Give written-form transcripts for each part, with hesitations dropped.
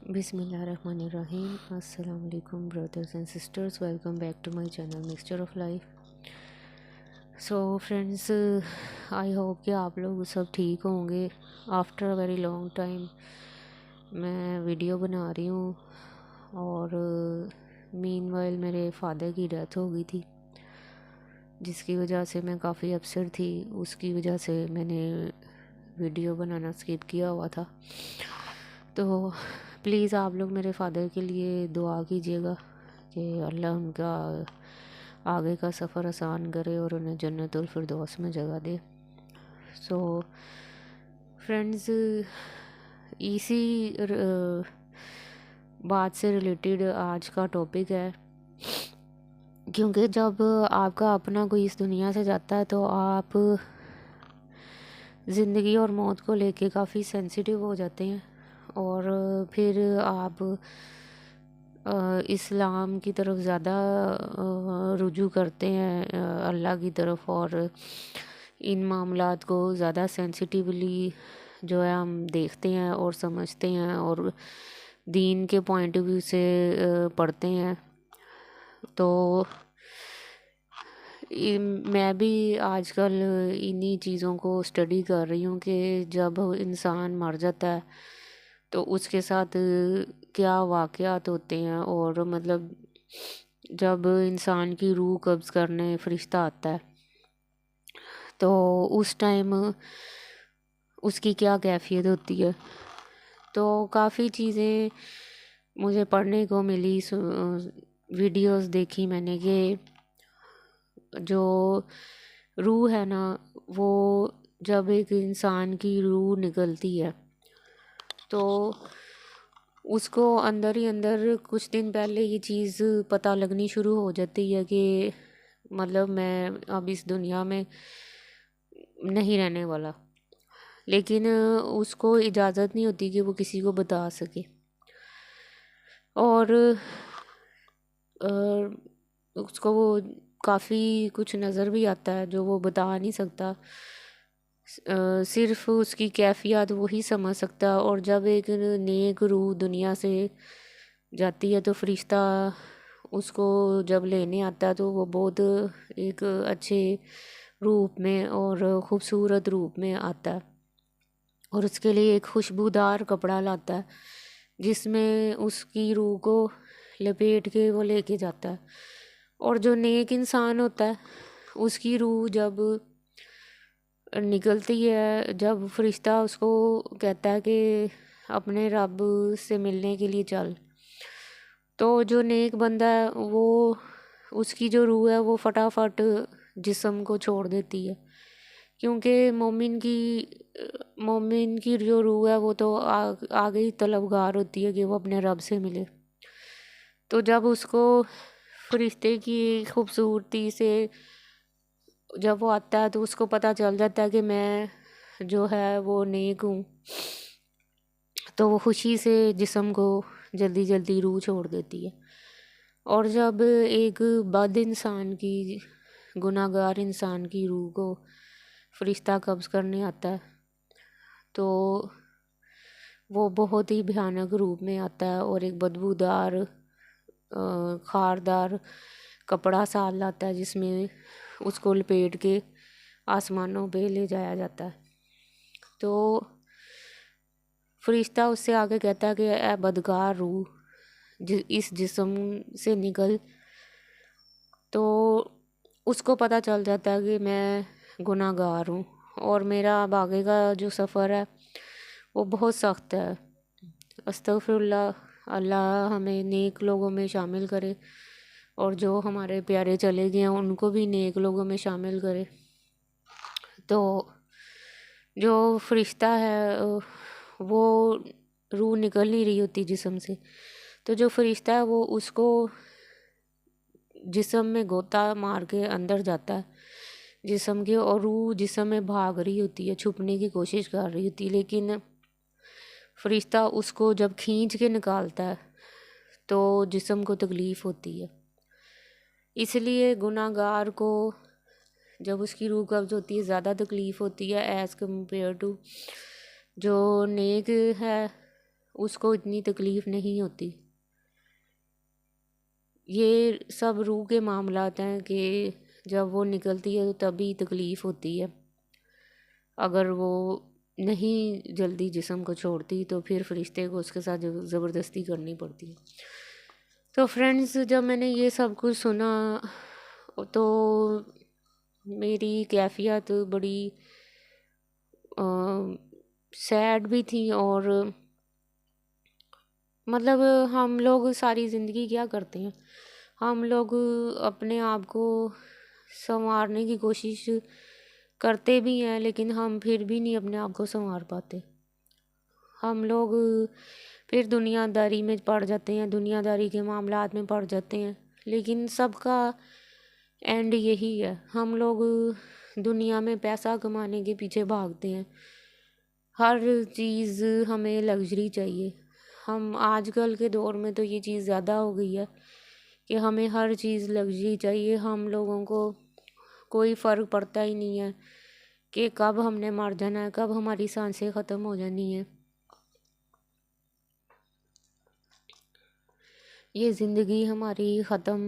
بسم اللہ الرحمن الرحیم. السلام علیکم brothers and sisters. Welcome back to my channel mister of life. So friends, I hope کہ آپ لوگ سب ٹھیک ہوں گے. After a very long time میں ویڈیو بنا رہی ہوں، اور مین وائل میرے فادر کی ڈیتھ ہو گئی تھی، جس کی وجہ سے میں کافی اپسیٹ تھی. اس کی وجہ سے میں نے ویڈیو بنانا اسکپ کیا ہوا تھا. تو پلیز آپ لوگ میرے فادر کے لیے دعا کیجیے گا کہ اللہ ان کا آگے کا سفر آسان کرے اور انہیں جنت الفردوس میں جگہ دے. سو فرینڈز، اسی بات سے ریلیٹڈ آج کا ٹاپک ہے، کیونکہ جب آپ کا اپنا کوئی اس دنیا سے جاتا ہے تو آپ زندگی اور موت کو لے کے کافی سینسیٹیو ہو جاتے ہیں، اور پھر آپ اسلام کی طرف زیادہ رجوع کرتے ہیں، اللہ کی طرف، اور ان معاملات کو زیادہ سینسیٹیولی جو ہے ہم دیکھتے ہیں اور سمجھتے ہیں، اور دین کے پوائنٹ آف ویو سے پڑھتے ہیں. تو میں بھی آج کل انہی چیزوں کو اسٹڈی کر رہی ہوں کہ جب انسان مر جاتا ہے تو اس کے ساتھ کیا واقعات ہوتے ہیں، اور مطلب جب انسان کی روح قبض کرنے فرشتہ آتا ہے تو اس ٹائم اس کی کیا کیفیت ہوتی ہے. تو کافی چیزیں مجھے پڑھنے کو ملی، ویڈیوز دیکھی میں نے کہ جو روح ہے نا، وہ جب ایک انسان کی روح نکلتی ہے تو اس کو اندر ہی اندر کچھ دن پہلے یہ چیز پتہ لگنی شروع ہو جاتی ہے کہ مطلب میں اب اس دنیا میں نہیں رہنے والا، لیکن اس کو اجازت نہیں ہوتی کہ وہ کسی کو بتا سکے. اور اس کو وہ کافی کچھ نظر بھی آتا ہے جو وہ بتا نہیں سکتا، صرف اس کی کیفیات وہی سمجھ سکتا. اور جب ایک نیک روح دنیا سے جاتی ہے تو فرشتہ اس کو جب لینے آتا ہے تو وہ بہت ایک اچھے روپ میں اور خوبصورت روپ میں آتا ہے، اور اس کے لیے ایک خوشبودار کپڑا لاتا ہے جس میں اس کی روح کو لپیٹ کے وہ لے کے جاتا ہے. اور جو نیک انسان ہوتا ہے اس کی روح جب نکلتی ہے، جب فرشتہ اس کو کہتا ہے کہ اپنے رب سے ملنے کے لیے چل، تو جو نیک بندہ ہے وہ اس کی جو روح ہے وہ فٹافٹ جسم کو چھوڑ دیتی ہے، کیونکہ مومن کی جو روح ہے وہ تو آگے ہی طلبگار ہوتی ہے کہ وہ اپنے رب سے ملے. تو جب اس کو فرشتے کی خوبصورتی سے جب وہ آتا ہے تو اس کو پتہ چل جاتا ہے کہ میں جو ہے وہ نیک ہوں، تو وہ خوشی سے جسم کو جلدی جلدی روح چھوڑ دیتی ہے. اور جب ایک بد انسان کی، گناہ گار انسان کی روح کو فرشتہ قبض کرنے آتا ہے تو وہ بہت ہی بھیانک روپ میں آتا ہے، اور ایک بدبودار خاردار کپڑا ساتھ لاتا ہے جس میں اس کو لپیٹ کے آسمانوں پہ لے جایا جاتا ہے. تو فرشتہ اس سے آگے کہتا ہے کہ اے بدکار روح اس جسم سے نکل. تو اس کو پتہ چل جاتا ہے کہ میں گناہ گار ہوں اور میرا اب آگے کا جو سفر ہے وہ بہت سخت ہے. استغفر اللہ، اللہ ہمیں نیک لوگوں میں شامل کرے، اور جو ہمارے پیارے چلے گئے ہیں ان کو بھی نیک لوگوں میں شامل کرے. تو جو فرشتہ ہے وہ روح نکل نہیں رہی ہوتی جسم سے، تو جو فرشتہ ہے وہ اس کو جسم میں غوطہ مار کے اندر جاتا ہے جسم کے، اور روح جسم میں بھاگ رہی ہوتی ہے، چھپنے کی کوشش کر رہی ہوتی ہے، لیکن فرشتہ اس کو جب کھینچ کے نکالتا ہے تو جسم کو تکلیف ہوتی ہے. اس لیے گناہ گار کو جب اس کی روح قبض ہوتی ہے زیادہ تکلیف ہوتی ہے ایز کمپیئر ٹو جو نیک ہے. اس کو اتنی تکلیف نہیں ہوتی۔ یہ سب روح کے معاملات ہیں کہ جب وہ نکلتی ہے تو تبھی تکلیف ہوتی ہے، اگر وہ نہیں جلدی جسم کو چھوڑتی تو پھر فرشتے کو اس کے ساتھ زبردستی کرنی پڑتی ہے۔ تو فرینڈز، جب میں نے یہ سب کچھ سنا تو میری کیفیت بڑی سیڈ بھی تھی، اور مطلب ہم لوگ ساری زندگی کیا کرتے ہیں، ہم لوگ اپنے آپ کو سنوارنے کی کوشش کرتے بھی ہیں، لیکن ہم پھر بھی نہیں اپنے آپ کو سنوار پاتے۔ ہم لوگ پھر دنیا داری میں پڑ جاتے ہیں، دنیا داری کے معاملات میں پڑ جاتے ہیں، لیکن سب کا اینڈ یہی ہے۔ ہم لوگ دنیا میں پیسہ کمانے کے پیچھے بھاگتے ہیں، ہر چیز ہمیں لگژری چاہیے۔ ہم آج کل کے دور میں تو یہ چیز زیادہ ہو گئی ہے کہ ہمیں ہر چیز لگژری چاہیے۔ ہم لوگوں کو کوئی فرق پڑتا ہی نہیں ہے کہ کب ہم نے مر جانا ہے، کب ہماری سانسیں ختم ہو جانی ہے۔ یہ زندگی ہماری ختم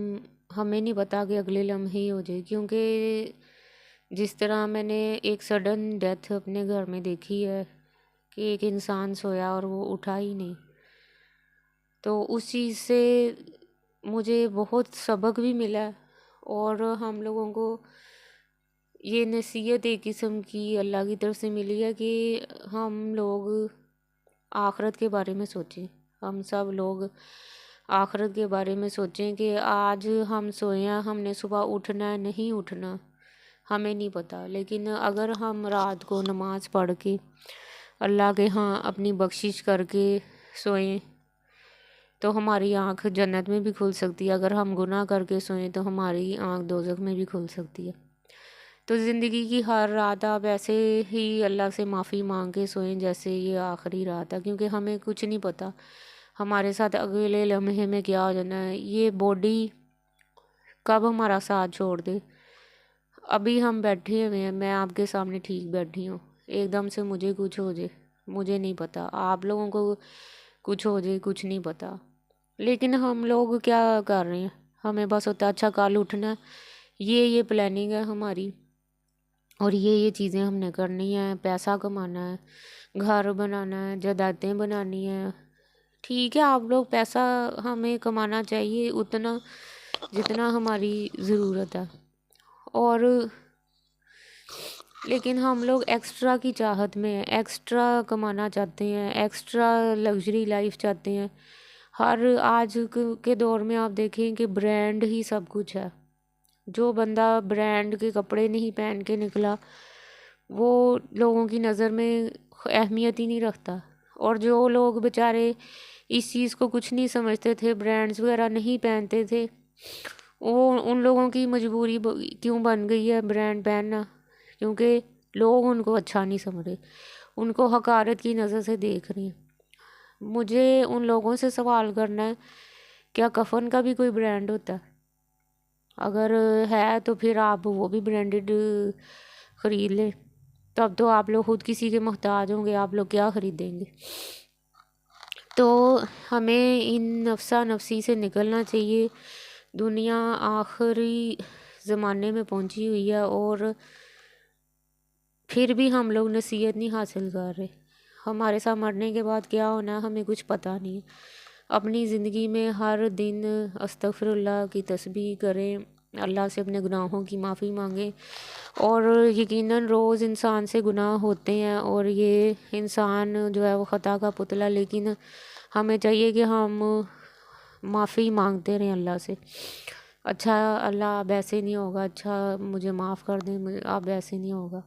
ہمیں نہیں پتا کہ اگلے لمحے ہی ہو جائے، کیونکہ جس طرح میں نے ایک سڈن ڈیتھ اپنے گھر میں دیکھی ہے کہ ایک انسان سویا اور وہ اٹھا ہی نہیں، تو اس چیز سے مجھے بہت سبق بھی ملا ہے، اور ہم لوگوں کو یہ نصیحت ایک قسم کی اللہ کی طرف سے ملی ہے کہ ہم لوگ آخرت کے بارے میں سوچیں۔ ہم سب لوگ آخرت کے بارے میں سوچیں کہ آج ہم سوئے ہیں، ہم نے صبح اٹھنا ہے نہیں اٹھنا ہمیں نہیں پتہ، لیکن اگر ہم رات کو نماز پڑھ کے اللہ کے ہاں اپنی بخشش کر کے سوئیں تو ہماری آنکھ جنت میں بھی کھل سکتی ہے، اگر ہم گناہ کر کے سوئیں تو ہماری آنکھ دوزخ میں بھی کھل سکتی ہے۔ تو زندگی کی ہر رات آپ ایسے ہی اللہ سے معافی مانگ کے سوئیں جیسے یہ آخری رات ہے، کیونکہ ہمیں کچھ نہیں پتہ ہمارے ساتھ اگلے لمحے میں کیا ہو جانا ہے، یہ باڈی کب ہمارا ساتھ چھوڑ دے۔ ابھی ہم بیٹھے ہوئے ہیں، میں آپ کے سامنے ٹھیک بیٹھی ہوں، ایک دم سے مجھے کچھ ہو جائے، مجھے نہیں پتہ، آپ لوگوں کو کچھ ہو جائے، کچھ نہیں پتہ، لیکن ہم لوگ کیا کر رہے ہیں، ہمیں بس ہوتا ہے اچھا کل اٹھنا ہے، یہ پلاننگ ہے ہماری، اور یہ چیزیں ہم نے کرنی ہیں، پیسہ کمانا ہے، گھر بنانا ہے، جائیدادیں بنانی ہیں۔ ٹھیک ہے، آپ لوگ پیسہ ہمیں کمانا چاہیے اتنا جتنا ہماری ضرورت ہے، اور لیکن ہم لوگ ایکسٹرا کی چاہت میں ہیں، ایکسٹرا کمانا چاہتے ہیں، ایکسٹرا لگژری لائف چاہتے ہیں۔ ہر آج کے دور میں آپ دیکھیں کہ برانڈ ہی سب کچھ ہے، جو بندہ برانڈ کے کپڑے نہیں پہن کے نکلا وہ لوگوں کی نظر میں اہمیت ہی نہیں رکھتا، اور جو لوگ بیچارے اس چیز کو کچھ نہیں سمجھتے تھے، برانڈز وغیرہ نہیں پہنتے تھے، وہ ان لوگوں کی مجبوری کیوں بن گئی ہے برانڈ پہننا، کیونکہ لوگ ان کو اچھا نہیں سمجھ رہے، ان کو حقارت کی نظر سے دیکھ رہے ہیں۔ مجھے ان لوگوں سے سوال کرنا ہے، کیا کفن کا بھی کوئی برانڈ ہوتا ہے؟ اگر ہے تو پھر آپ وہ بھی برانڈڈ خرید لیں، تب تو آپ لوگ خود کسی کے محتاج ہوں گے، آپ لوگ کیا خریدیں گے؟ تو ہمیں ان نفسا نفسی سے نکلنا چاہیے۔ دنیا آخری زمانے میں پہنچی ہوئی ہے، اور پھر بھی ہم لوگ نصیحت نہیں حاصل کر رہے۔ ہمارے ساتھ مرنے کے بعد کیا ہونا ہے ہمیں کچھ پتہ نہیں ہے۔ اپنی زندگی میں ہر دن استغفر اللہ کی تسبیح کریں، اللہ سے اپنے گناہوں کی معافی مانگیں، اور یقیناً روز انسان سے گناہ ہوتے ہیں، اور یہ انسان جو ہے وہ خطا کا پتلا، لیکن ہمیں چاہیے کہ ہم معافی مانگتے رہیں اللہ سے۔ اچھا اللہ اب ایسے نہیں ہوگا، اچھا مجھے معاف کر دیں، اب ایسے نہیں ہوگا۔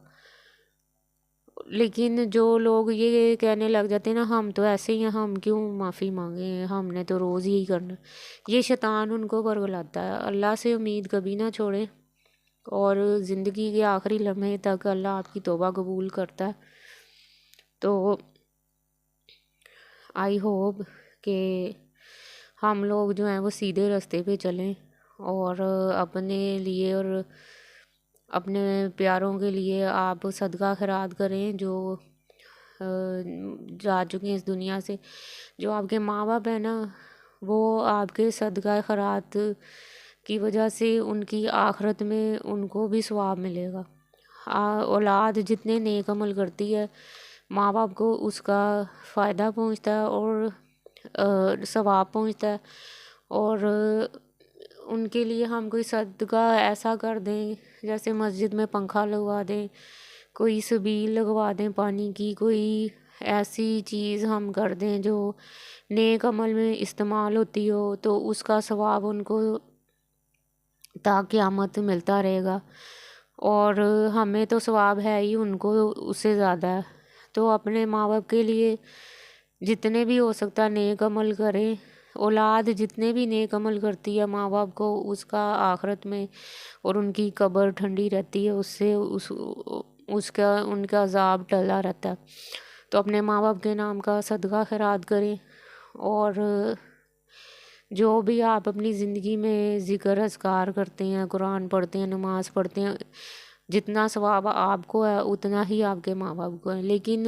لیکن جو لوگ یہ کہنے لگ جاتے ہیں نا ہم تو ایسے ہی ہیں، ہم کیوں معافی مانگیں، ہم نے تو روز یہی کرنا، یہ شیطان ان کو ورگلاتا ہے۔ اللہ سے امید کبھی نہ چھوڑیں، اور زندگی کے آخری لمحے تک اللہ آپ کی توبہ قبول کرتا ہے۔ تو آئی ہوپ کہ ہم لوگ جو ہیں وہ سیدھے راستے پہ چلیں، اور اپنے لیے اور اپنے پیاروں کے لیے آپ صدقہ خیرات کریں، جو جا چکے ہیں اس دنیا سے. جو آپ کے ماں باپ ہیں نا، وہ آپ کے صدقہ خیرات کی وجہ سے ان کی آخرت میں ان کو بھی ثواب ملے گا. اولاد جتنے نیک عمل کرتی ہے، ماں باپ کو اس کا فائدہ پہنچتا ہے اور ثواب پہنچتا ہے. اور ان کے لیے ہم کوئی صدقہ ایسا کر دیں، جیسے مسجد میں پنکھا لگوا دیں، کوئی سبیل لگوا دیں پانی کی، کوئی ایسی چیز ہم کر دیں جو نیک عمل میں استعمال ہوتی ہو، تو اس کا ثواب ان کو تا قیامت ملتا رہے گا. اور ہمیں تو ثواب ہے ہی، ان کو اس سے زیادہ ہے. تو اپنے ماں باپ کے لیے جتنے بھی ہو سکتا نیک عمل کریں. اولاد جتنے بھی نیک عمل کرتی ہے ماں باپ کو، اس کا آخرت میں اور ان کی قبر ٹھنڈی رہتی ہے، اس سے اس کا ان کا عذاب ٹلا رہتا ہے. تو اپنے ماں باپ کے نام کا صدقہ خیرات کریں. اور جو بھی آپ اپنی زندگی میں ذکر اذکار کرتے ہیں، قرآن پڑھتے ہیں، نماز پڑھتے ہیں، جتنا ثواب آپ کو ہے اتنا ہی آپ کے ماں باپ کو ہے. لیکن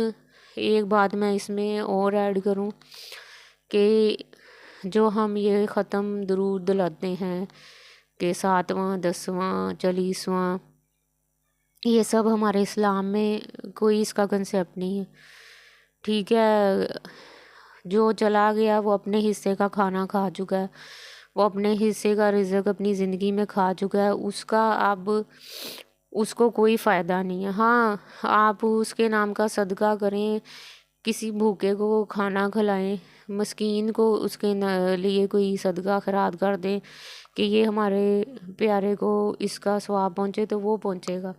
ایک بات میں اس میں اور ایڈ کروں کہ جو ہم یہ ختم درود دلاتے ہیں کہ 7واں 10واں 40واں، یہ سب ہمارے اسلام میں کوئی اس کا کنسیپٹ نہیں ہے. ٹھیک ہے، جو چلا گیا وہ اپنے حصے کا کھانا کھا چکا ہے، وہ اپنے حصے کا رزق اپنی زندگی میں کھا چکا ہے. اس کا اب اس کو کوئی فائدہ نہیں ہے. ہاں، آپ اس کے نام کا صدقہ کریں، کسی بھوکے کو کھانا کھلائیں، مسکین کو اس کے لیے کوئی صدقہ خیرات کر دیں کہ یہ ہمارے پیارے کو اس کا ثواب پہنچے، تو وہ پہنچے گا.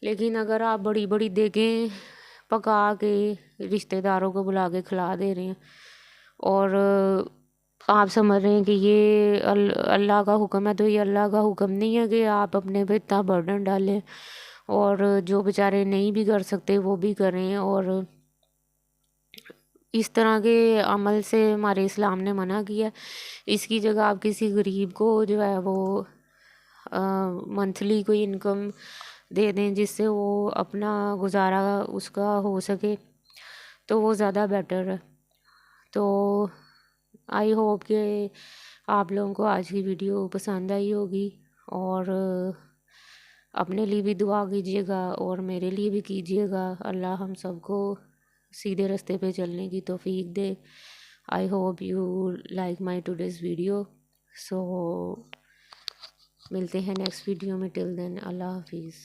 لیکن اگر آپ بڑی بڑی دیگیں پکا کے رشتہ داروں کو بلا کے کھلا دے رہے ہیں، اور آپ سمجھ رہے ہیں کہ یہ اللہ کا حکم ہے، تو یہ اللہ کا حکم نہیں ہے کہ آپ اپنے پہ اتنا برڈن ڈالیں. اور جو بیچارے نہیں بھی کر سکتے وہ بھی کریں. اور اس طرح کے عمل سے ہمارے اسلام نے منع کیا. اس کی جگہ آپ کسی غریب کو جو ہے وہ منتھلی کوئی انکم دے دیں، جس سے وہ اپنا گزارا اس کا ہو سکے، تو وہ زیادہ بیٹر ہے. تو آئی ہوپ کہ آپ لوگوں کو آج کی ویڈیو پسند آئی ہوگی. اور اپنے لیے بھی دعا کیجیے گا اور میرے لیے بھی کیجیے گا. اللہ ہم سب کو سیدھے رستے پہ چلنے کی توفیق دے. I hope you like my today's video. So ملتے ہیں نیکسٹ ویڈیو میں. ٹل دین اللہ حافظ.